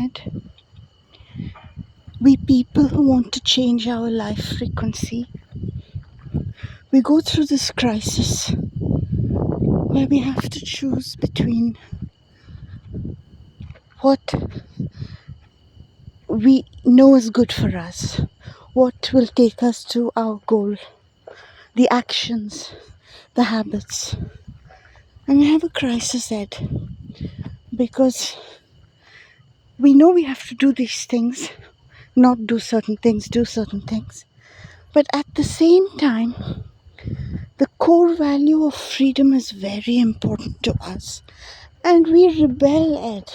Ed, we people who want to change our life frequency, we go through this crisis where we have to choose between what we know is good for us, what will take us to our goal, the actions, the habits. And we have a crisis, Ed, because we know we have to do these things, not do certain things, do certain things. But at the same time, the core value of freedom is very important to us. And we rebel, Ed.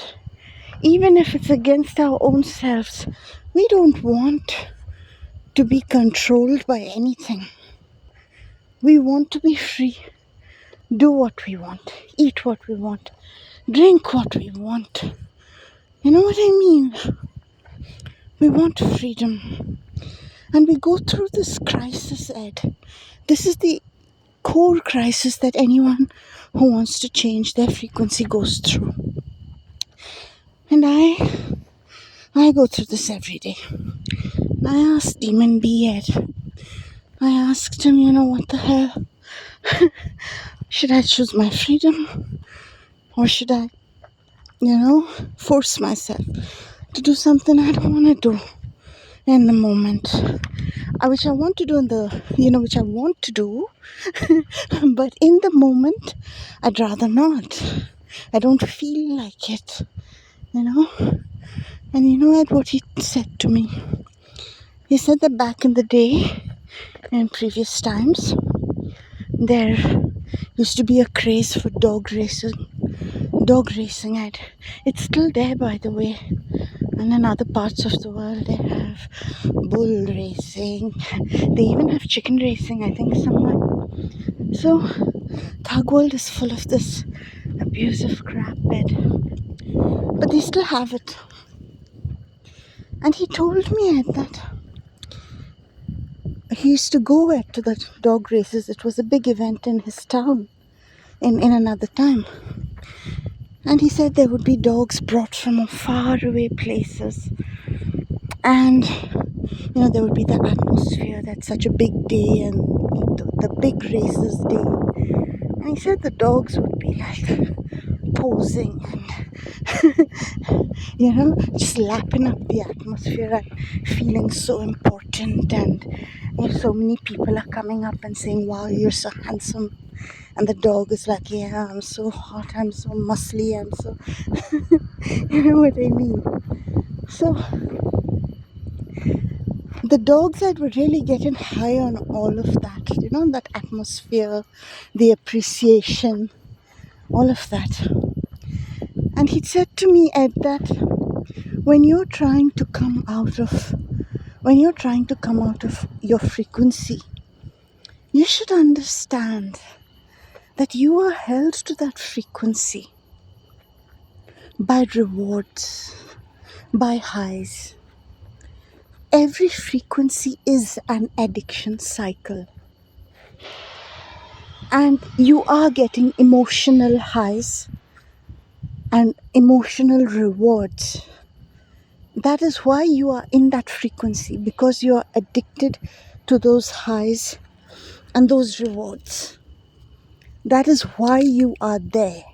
Even if it's against our own selves, we don't want to be controlled by anything. We want to be free, do what we want, eat what we want, drink what we want. You know what I mean? We want freedom. And we go through this crisis, Ed. This is the core crisis that anyone who wants to change their frequency goes through. And I go through this every day. And I asked Demon B, Ed. I asked him, what the hell? Should I choose my freedom? Or should I, force myself to do something I don't want to do in the moment? Which I want to do which I want to do. But in the moment, I'd rather not. I don't feel like it, And you know what he said to me? He said that back in the day, in previous times, there used to be a craze for dog racing. It's still there, by the way. And in other parts of the world, they have bull racing. They even have chicken racing, I think, somewhere. So, Thug World is full of this abusive crap, Ed. But they still have it. And he told me, Ed, that he used to go to the dog races. It was a big event in his town in another time. And he said there would be dogs brought from far away places. And, there would be the atmosphere. That's such a big day and the big races day. And he said the dogs would be like posing and, just lapping up the atmosphere and feeling so important. And so many people are coming up and saying, wow, you're so handsome. And the dog is like, yeah, I'm so hot, I'm so muscly, I'm so... you know what I mean? So, the dogs that were really getting high on all of that, that atmosphere, the appreciation, all of that. And he said to me, Ed, that when you're trying to come out of your frequency, you should understand that you are held to that frequency by rewards, by highs. Every frequency is an addiction cycle. And you are getting emotional highs and emotional rewards. That is why you are in that frequency, because you are addicted to those highs and those rewards. That is why you are there.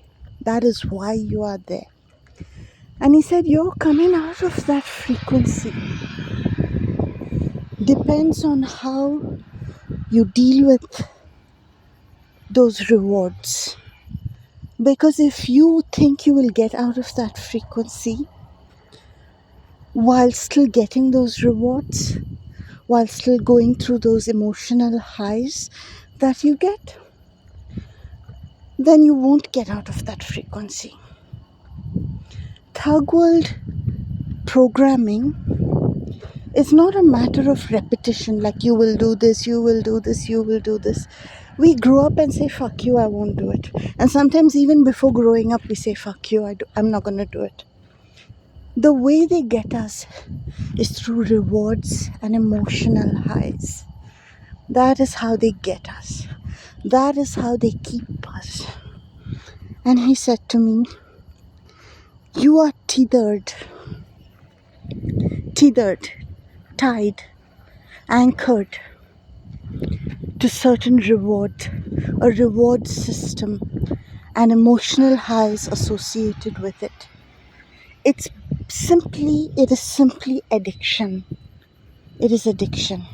That is why you are there. And he said, you're coming out of that frequency. Depends on how you deal with those rewards. Because if you think you will get out of that frequency while still getting those rewards, while still going through those emotional highs that you get, then you won't get out of that frequency. Thug World programming is not a matter of repetition, like you will do this, you will do this, you will do this. We grow up and say, fuck you, I won't do it. And sometimes even before growing up, we say, fuck you, I'm not going to do it. The way they get us is through rewards and emotional highs. That is how they get us. That is how they keep us. And he said to me, you are tethered tethered, tied, anchored to certain a reward system, and emotional highs associated with it. It is simply addiction. It is addiction.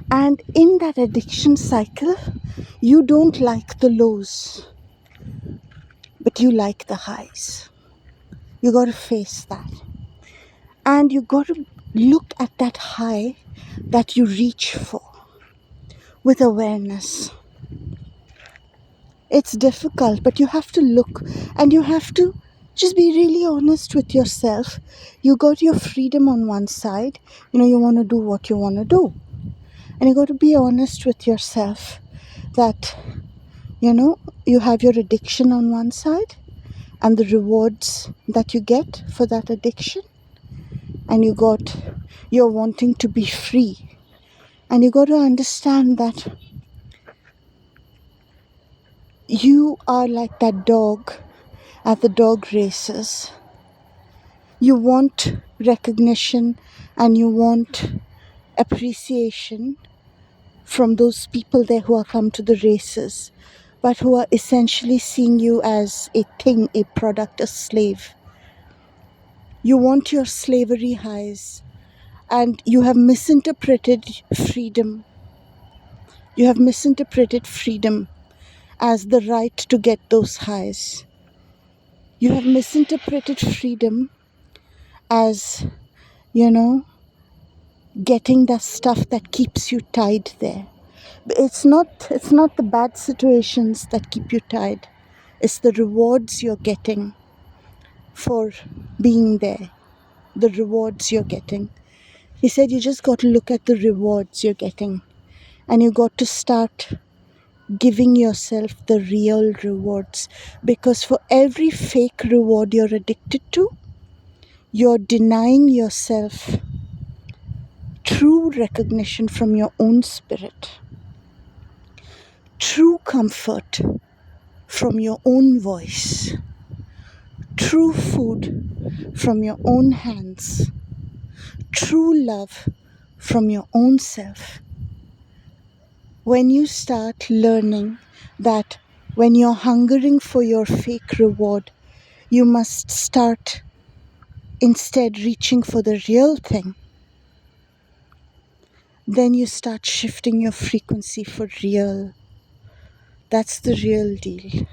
And in that addiction cycle, you don't like the lows, but you like the highs. You got to face that. And you got to look at that high that you reach for with awareness. It's difficult, but you have to look and you have to just be really honest with yourself. You got your freedom on one side, you want to do what you want to do. And you got to be honest with yourself that, you have your addiction on one side and the rewards that you get for that addiction. And you're wanting to be free. And you got to understand that you are like that dog at the dog races. You want recognition and you want appreciation from those people there who are come to the races, but who are essentially seeing you as a thing, a product, a slave. You want your slavery highs, and you have misinterpreted freedom. You have misinterpreted freedom as the right to get those highs. You have misinterpreted freedom as, getting the stuff that keeps you tied there. It's not the bad situations that keep you tied. It's the rewards you're getting for being there. The rewards you're getting. He said you just got to look at the rewards you're getting. And you got to start giving yourself the real rewards. Because for every fake reward you're addicted to, you're denying yourself true recognition from your own spirit. True comfort from your own voice. True food from your own hands. True love from your own self. When you start learning that when you're hungering for your fake reward, you must start instead reaching for the real thing, then you start shifting your frequency for real. That's the real deal.